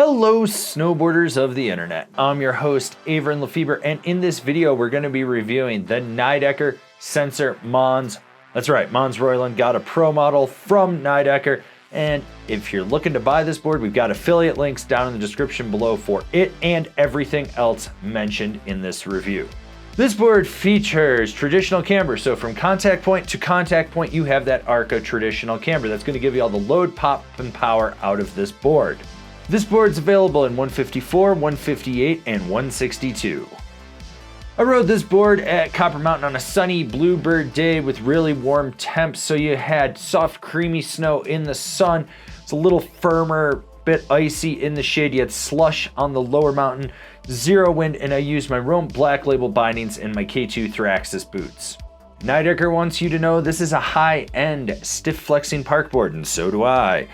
Hello snowboarders of the internet, I'm your host Avran LeFeber, and in this video we're going to be reviewing the Nidecker Sensor Mons. That's right, Mons Royland got a pro model from Nidecker, and if you're looking to buy this board, we've got affiliate links down in the description below for it and everything else mentioned in this review. This board features traditional camber, so from contact point to contact point you have that Arca traditional camber. That's going to give you all the load, pop, and power out of this board. This board's available in 154, 158, and 162. I rode this board at Copper Mountain on a sunny bluebird day with really warm temps, so you had soft creamy snow in the sun. It's a little firmer, bit icy in the shade. You had slush on the lower mountain, zero wind, and I used my Rome Black Label bindings and my K2 Thraxis boots. Nidecker wants you to know this is a high-end stiff flexing park board, and so do I,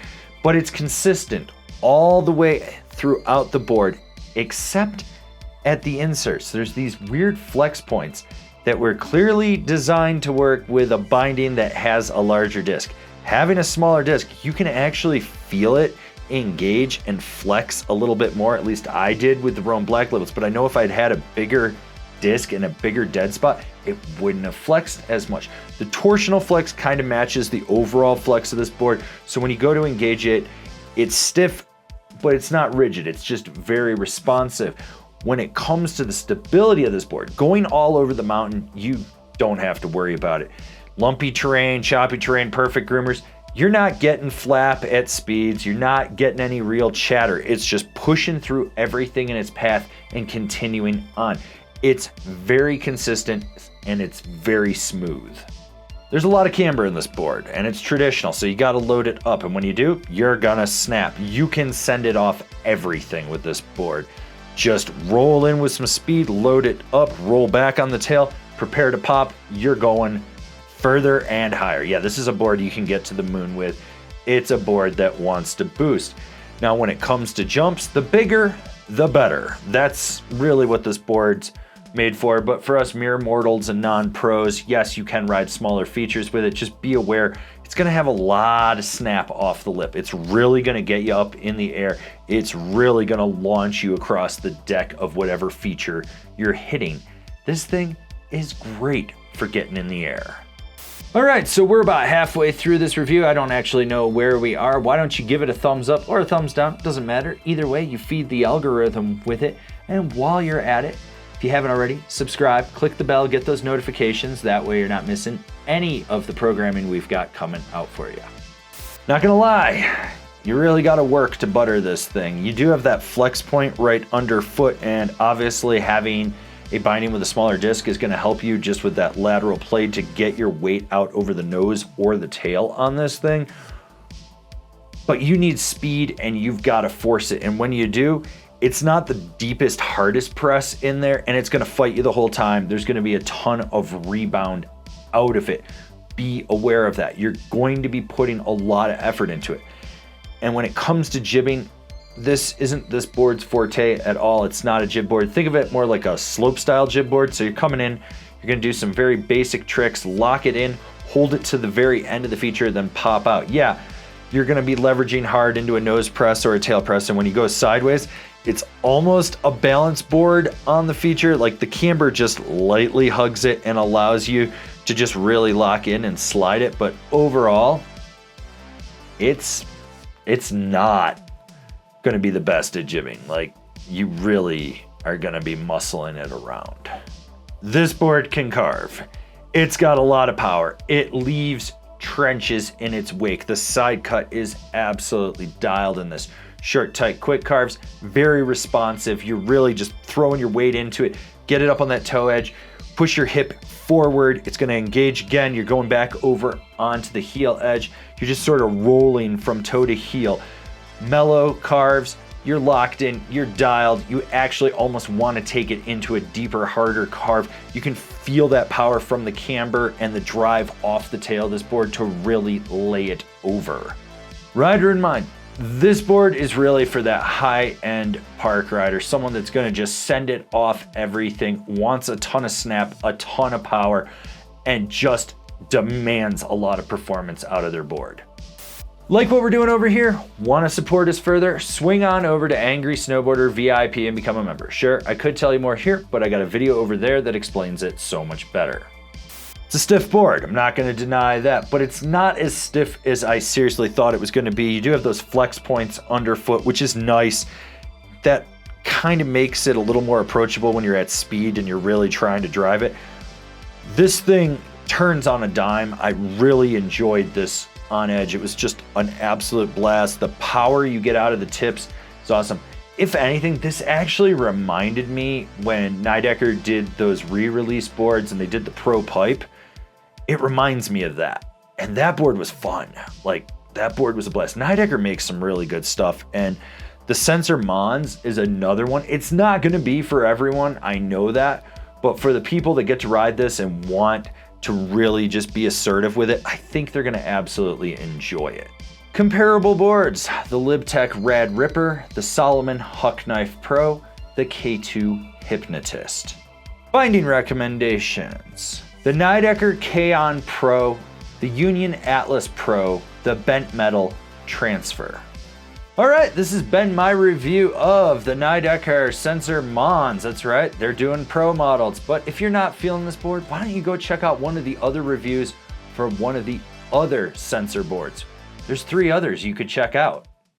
but it's consistent all the way throughout the board, except at the inserts. There's these weird flex points that were clearly designed to work with a binding that has a larger disc. Having a smaller disc, you can actually feel it engage and flex a little bit more. At least I did with the Rome Black Labels, but I know if I'd had a bigger disc and a bigger dead spot, it wouldn't have flexed as much. The torsional flex kind of matches the overall flex of this board, so when you go to engage it, it's stiff, but it's not rigid. It's just very responsive. When it comes to the stability of this board, going all over the mountain, you don't have to worry about it. Lumpy terrain, choppy terrain, perfect groomers, you're not getting flap at speeds. You're not getting any real chatter. It's just pushing through everything in its path and continuing on. It's very consistent and it's very smooth. There's a lot of camber in this board, and it's traditional, so you gotta load it up, and when you do, you're gonna snap. You can send it off everything with this board. Just roll in with some speed, load it up, roll back on the tail, prepare to pop, you're going further and higher. Yeah, this is a board you can get to the moon with. It's a board that wants to boost. Now, when it comes to jumps, the bigger, the better. That's really what this board's made for, but for us mere mortals and non-pros, yes, you can ride smaller features with it. Just be aware, it's gonna have a lot of snap off the lip. It's really gonna get you up in the air. It's really gonna launch you across the deck of whatever feature you're hitting. This thing is great for getting in the air. All right, so we're about halfway through this review. I don't actually know where we are. Why don't you give it a thumbs up or a thumbs down? Doesn't matter. Either way, you feed the algorithm with it. And while you're at it, if you haven't already, subscribe, click the bell, get those notifications. That way you're not missing any of the programming we've got coming out for you. Not gonna lie, you really gotta work to butter this thing. You do have that flex point right underfoot, and obviously having a binding with a smaller disc is gonna help you just with that lateral play to get your weight out over the nose or the tail on this thing. But you need speed and you've gotta force it. And when you do, it's not the deepest, hardest press in there, and it's gonna fight you the whole time. There's gonna be a ton of rebound out of it. Be aware of that. You're going to be putting a lot of effort into it. And when it comes to jibbing, this isn't this board's forte at all. It's not a jib board. Think of it more like a slope style jib board. So you're coming in, you're gonna do some very basic tricks, lock it in, hold it to the very end of the feature, then pop out. Yeah, you're gonna be leveraging hard into a nose press or a tail press, and when you go sideways, it's almost a balance board on the feature. Like the camber just lightly hugs it and allows you to just really lock in and slide it. But overall, it's not gonna be the best at jibbing. Like, you really are gonna be muscling it around. This board can carve. It's got a lot of power. It leaves trenches in its wake. The side cut is absolutely dialed in this. Short, tight, quick carves, very responsive. You're really just throwing your weight into it. Get it up on that toe edge, push your hip forward. It's gonna engage again. You're going back over onto the heel edge. You're just sort of rolling from toe to heel. Mellow carves, you're locked in, you're dialed. You actually almost wanna take it into a deeper, harder carve. You can feel that power from the camber and the drive off the tail of this board to really lay it over. Rider in mind, this board is really for that high-end park rider, someone that's gonna just send it off everything, wants a ton of snap, a ton of power, and just demands a lot of performance out of their board. Like what we're doing over here? Want to support us further? Swing on over to Angry Snowboarder VIP and become a member. Sure, I could tell you more here, but I got a video over there that explains it so much better. It's a stiff board, I'm not going to deny that, but it's not as stiff as I seriously thought it was going to be. You do have those flex points underfoot, which is nice. That kind of makes it a little more approachable when you're at speed and you're really trying to drive it. This thing turns on a dime. I really enjoyed this on edge. It was just an absolute blast. The power you get out of the tips is awesome. If anything, this actually reminded me when Nidecker did those re-release boards and they did the Pro Pipe. It reminds me of that. And that board was fun. Like, that board was a blast. Nidecker makes some really good stuff. And the Sensor Mons is another one. It's not going to be for everyone, I know that. But for the people that get to ride this and want to really just be assertive with it, I think they're going to absolutely enjoy it. Comparable boards: the Libtech Rad Ripper, the Salomon Huck Knife Pro, the K2 Hypnotist. Binding recommendations: the Nidecker Kaon Pro, the Union Atlas Pro, the Bent Metal Transfer. Alright, this has been my review of the Nidecker Sensor Mons. That's right, they're doing pro models. But if you're not feeling this board, why don't you go check out one of the other reviews for one of the other sensor boards. There's 3 others you could check out.